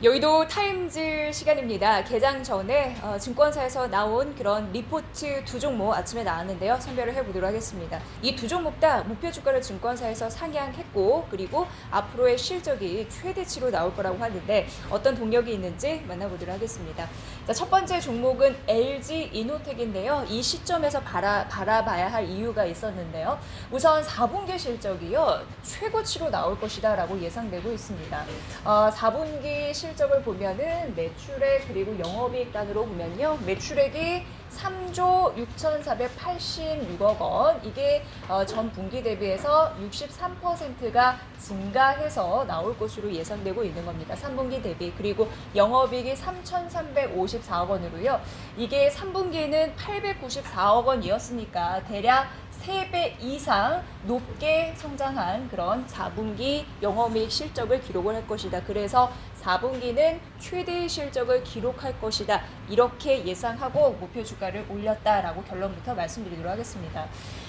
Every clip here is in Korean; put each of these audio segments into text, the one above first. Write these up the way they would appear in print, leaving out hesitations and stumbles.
여의도 타임즈 시간입니다. 개장 전에 증권사에서 나온 그런 리포트 두 종목 아침에 나왔는데요. 선별을 해보도록 하겠습니다. 이 두 종목 다 목표 주가를 증권사에서 상향했고, 그리고 앞으로의 실적이 최대치로 나올 거라고 하는데 어떤 동력이 있는지 만나보도록 하겠습니다. 자, 첫 번째 종목은 LG 이노텍인데요. 이 시점에서 바라봐야 할 이유가 있었는데요. 우선 4분기 실적이요, 최고치로 나올 것이다 라고 예상되고 있습니다. 4분기 실적을 보면은 매출액 그리고 영업이익 단으로 보면요, 매출액이 3조 6,486억 원, 이게 전 분기 대비해서 63%가 증가해서 나올 것으로 예상되고 있는 겁니다. 3분기 대비. 그리고 영업이익이 3,354억 원으로요. 이게 3분기에는 894억 원이었으니까 대략 3배 이상 높게 성장한 그런 4분기 영업이익 실적을 기록을 할 것이다. 그래서 4분기는 최대의 실적을 기록할 것이다. 이렇게 예상하고 목표 주가를 올렸다라고 결론부터 말씀드리도록 하겠습니다.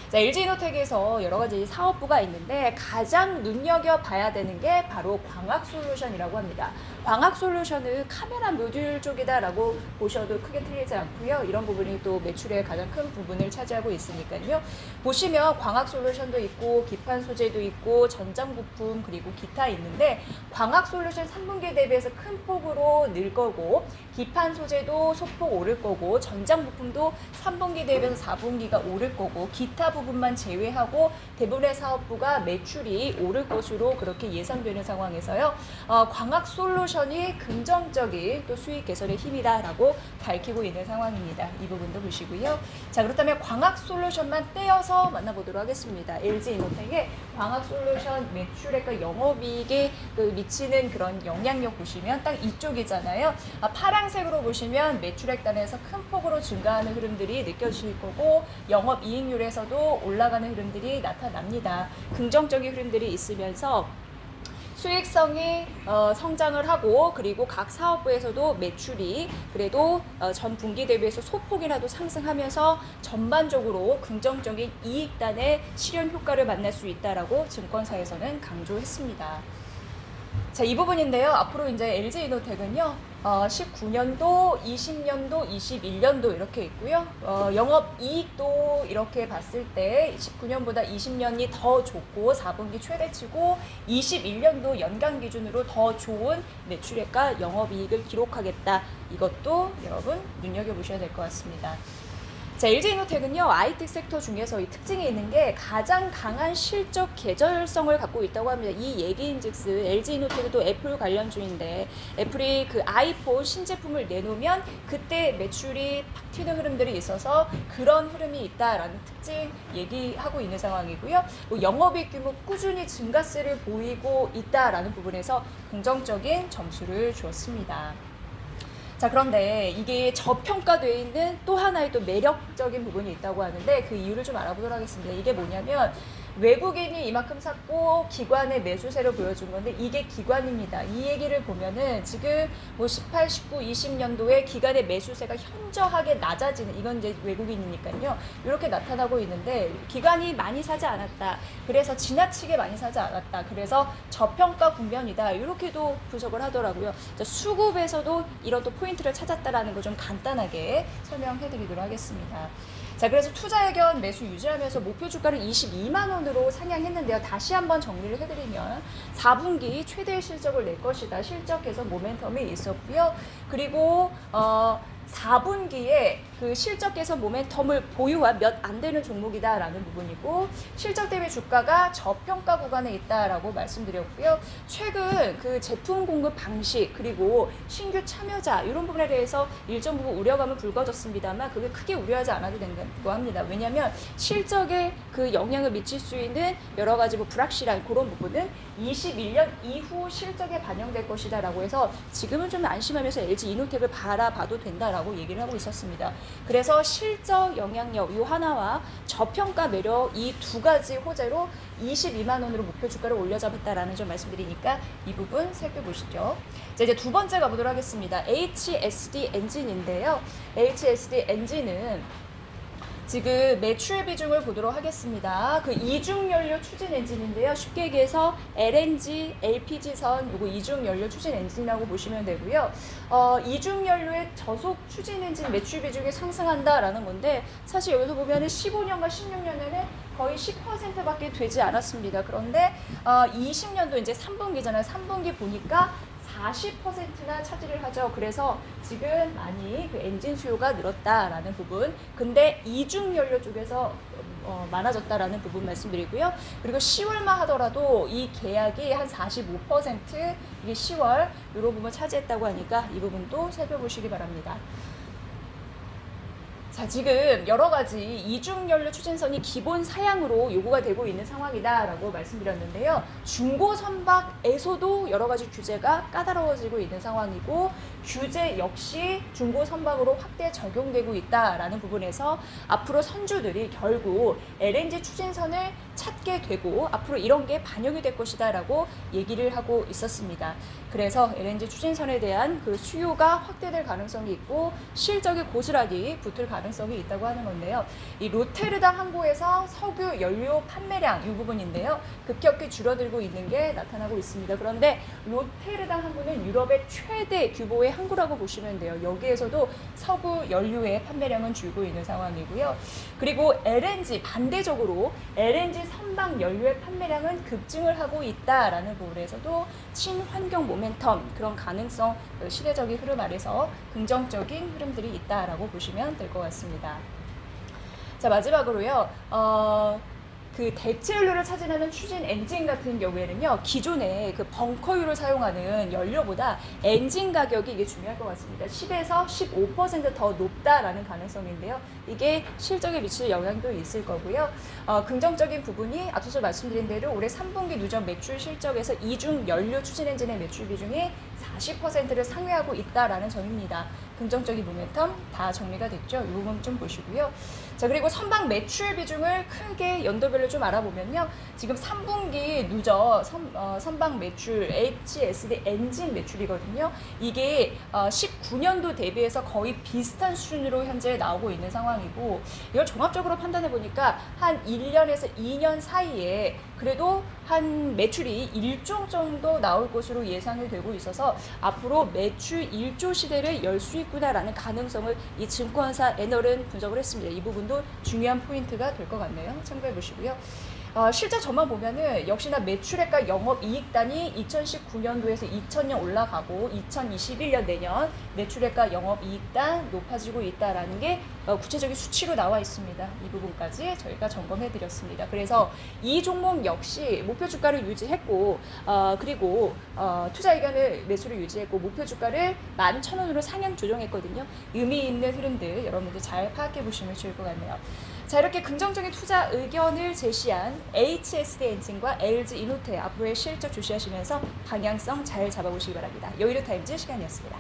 자, LG이노텍에서 여러 가지 사업부가 있는데 가장 눈여겨봐야 되는 게 바로 광학솔루션이라고 합니다. 광학솔루션은 카메라 모듈 쪽이다라고 보셔도 크게 틀리지 않고요. 이런 부분이 또 매출의 가장 큰 부분을 차지하고 있으니까요. 보시면 광학솔루션도 있고 기판 소재도 있고 전장 부품 그리고 기타 있는데, 광학솔루션 3분기 대비해서 큰 폭으로 늘 거고, 기판 소재도 소폭 오를 거고, 전장 부품도 3분기 대비해서 4분기가 오를 거고, 기타 부분만 제외하고 대부분의 사업부가 매출이 오를 것으로 그렇게 예상되는 상황에서요. 광학솔루션이 긍정적인 또 수익 개선의 힘이다라고 밝히고 있는 상황입니다. 이 부분도 보시고요. 자, 그렇다면 광학솔루션만 떼어서 만나보도록 하겠습니다. LG이노텍의 광학솔루션 매출액과 영업이익에 미치는 그런 영향력 보시면 딱 이쪽이잖아요. 파란색으로 보시면 매출액 단에서 큰 폭으로 증가하는 흐름들이 느껴지실 거고, 영업이익률에서도 올라가는 흐름들이 나타납니다. 긍정적인 흐름들이 있으면서 수익성이 성장을 하고, 그리고 각 사업부에서도 매출이 그래도 전 분기 대비해서 소폭이라도 상승하면서 전반적으로 긍정적인 이익단의 실현 효과를 만날 수 있다라고 증권사에서는 강조했습니다. 자, 이 부분인데요. 앞으로 이제 LG이노텍은요, 19년도, 20년도, 21년도 이렇게 있고요. 영업이익도 이렇게 봤을 때 19년보다 20년이 더 좋고 4분기 최대치고, 21년도 연간 기준으로 더 좋은 매출액과 영업이익을 기록하겠다. 이것도 여러분 눈여겨보셔야 될 것 같습니다. 자, LG이노텍은요, IT 섹터 중에서 이 특징이 있는 게 가장 강한 실적 계절성을 갖고 있다고 합니다. 이 얘기인즉슨 LG이노텍도 애플 관련주인데, 애플이 그 아이폰 신제품을 내놓으면 그때 매출이 팍 튀는 흐름들이 있어서 그런 흐름이 있다라는 특징 얘기하고 있는 상황이고요. 영업이익 규모 꾸준히 증가세를 보이고 있다라는 부분에서 긍정적인 점수를 주었습니다. 자, 그런데 이게 저평가되어 있는 또 하나의 또 매력적인 부분이 있다고 하는데, 그 이유를 좀 알아보도록 하겠습니다. 이게 뭐냐면, 외국인이 이만큼 샀고 기관의 매수세를 보여준 건데 이게 기관입니다. 이 얘기를 보면은 지금 뭐 18, 19, 20년도에 기관의 매수세가 현저하게 낮아지는, 이건 이제 외국인이니까요. 이렇게 나타나고 있는데, 기관이 많이 사지 않았다. 그래서 지나치게 많이 사지 않았다. 그래서 저평가 국면이다. 이렇게도 분석을 하더라고요. 자, 수급에서도 이런 또 포인트를 찾았다라는 거 좀 간단하게 설명해 드리도록 하겠습니다. 자, 그래서 투자 의견 매수 유지하면서 목표 주가를 22만 원으로 상향했는데요. 다시 한번 정리를 해드리면 4분기 최대의 실적을 낼 것이다. 실적 개선 모멘텀이 있었고요. 그리고 4분기에 그 실적 개선 모멘텀을 보유한 몇 안 되는 종목이다라는 부분이고, 실적 대비 주가가 저평가 구간에 있다라고 말씀드렸고요. 최근 그 제품 공급 방식 그리고 신규 참여자 이런 부분에 대해서 일정 부분 우려감은 불거졌습니다만 그게 크게 우려하지 않아도 된다고 합니다. 왜냐하면 실적에 그 영향을 미칠 수 있는 여러 가지 뭐 불확실한 그런 부분은 21년 이후 실적에 반영될 것이다라고 해서 지금은 좀 안심하면서 LG이노텍을 바라봐도 된다라고 얘기를 하고 있었습니다. 그래서 실적 영향력 이 하나와 저평가 매력 이 두 가지 호재로 22만 원으로 목표 주가를 올려잡았다라는 점 말씀드리니까 이 부분 살펴보시죠. 자, 이제 두 번째 가보도록 하겠습니다. HSD 엔진인데요. HSD 엔진은 지금 매출 비중을 보도록 하겠습니다. 그 이중 연료 추진 엔진인데요. 쉽게 얘기해서 LNG, LPG선 요거 이중 연료 추진 엔진이라고 보시면 되고요. 이중 연료의 저속 추진 엔진 매출 비중이 상승한다라는 건데 사실 여기서 보면은 15년과 16년에는 거의 10%밖에 되지 않았습니다. 그런데 20년도 이제 3분기잖아요. 3분기 보니까 40%나 차지를 하죠. 그래서 지금 많이 그 엔진 수요가 늘었다라는 부분. 근데 이중 연료 쪽에서 많아졌다라는 부분 말씀드리고요. 그리고 10월만 하더라도 이 계약이 한 45% 이게 10월 이런 부분 차지했다고 하니까 이 부분도 살펴보시기 바랍니다. 자, 지금 여러 가지 이중 연료 추진선이 기본 사양으로 요구가 되고 있는 상황이다라고 말씀드렸는데요. 중고 선박에서도 여러 가지 규제가 까다로워지고 있는 상황이고 규제 역시 중고 선박으로 확대 적용되고 있다라는 부분에서 앞으로 선주들이 결국 LNG 추진선을 찾게 되고 앞으로 이런 게 반영이 될 것이다라고 얘기를 하고 있었습니다. 그래서 LNG 추진선에 대한 그 수요가 확대될 가능성이 있고 실적이 고스란히 붙을 가능성이 있다고 하는 건데요. 이 로테르담 항구에서 석유 연료 판매량 이 부분인데요. 급격히 줄어들고 있는 게 나타나고 있습니다. 그런데 로테르담 항구는 유럽의 최대 규모의 항구라고 보시면 돼요. 여기에서도 석유 연료의 판매량은 줄고 있는 상황이고요. 그리고 LNG 반대적으로 LNG 선박 연료의 판매량은 급증을 하고 있다라는 부분에서도 친환경 모멘텀 그런 가능성 시대적인 흐름 아래서 긍정적인 흐름들이 있다라고 보시면 될 것 같습니다. 자, 마지막으로요. 그 대체 연료를 차지하는 추진 엔진 같은 경우에는요, 기존의 그 벙커유를 사용하는 연료보다 엔진 가격이 이게 중요할 것 같습니다. 10에서 15% 더 높다라는 가능성인데요. 이게 실적에 미칠 영향도 있을 거고요. 긍정적인 부분이 앞서서 말씀드린 대로 올해 3분기 누적 매출 실적에서 이중 연료 추진 엔진의 매출 비중이 40%를 상회하고 있다라는 점입니다. 긍정적인 모멘텀 다 정리가 됐죠. 이 부분 좀 보시고요. 자, 그리고 선박 매출 비중을 크게 연도별로 좀 알아보면요. 지금 3분기 누적 선박 매출 HSD 엔진 매출이거든요. 이게 19년도 대비해서 거의 비슷한 수준으로 현재 나오고 있는 상황이고 이걸 종합적으로 판단해 보니까 한 1년에서 2년 사이에 그래도 한 매출이 1조 정도 나올 것으로 예상이 되고 있어서 앞으로 매출 1조 시대를 열 수 있구나라는 가능성을 이 증권사 애널은 분석을 했습니다. 이 부분도 중요한 포인트가 될 것 같네요. 참고해 보시고요. 실제 저만 보면은 역시나 매출액과 영업이익단이 2019년도에서 2000년 올라가고 2021년 내년 매출액과 영업이익단 높아지고 있다라는 게 구체적인 수치로 나와 있습니다. 이 부분까지 저희가 점검해 드렸습니다. 그래서 이 종목 역시 목표 주가를 유지했고 그리고 투자 의견을 매수를 유지했고 목표 주가를 11,000원으로 상향 조정했거든요. 의미 있는 흐름들 여러분들 잘 파악해 보시면 좋을 것 같네요. 자, 이렇게 긍정적인 투자 의견을 제시한 HSD 엔진과 LG 이노테 앞으로의 실적 주시하시면서 방향성 잘 잡아보시기 바랍니다. 여의도 타임즈 시간이었습니다.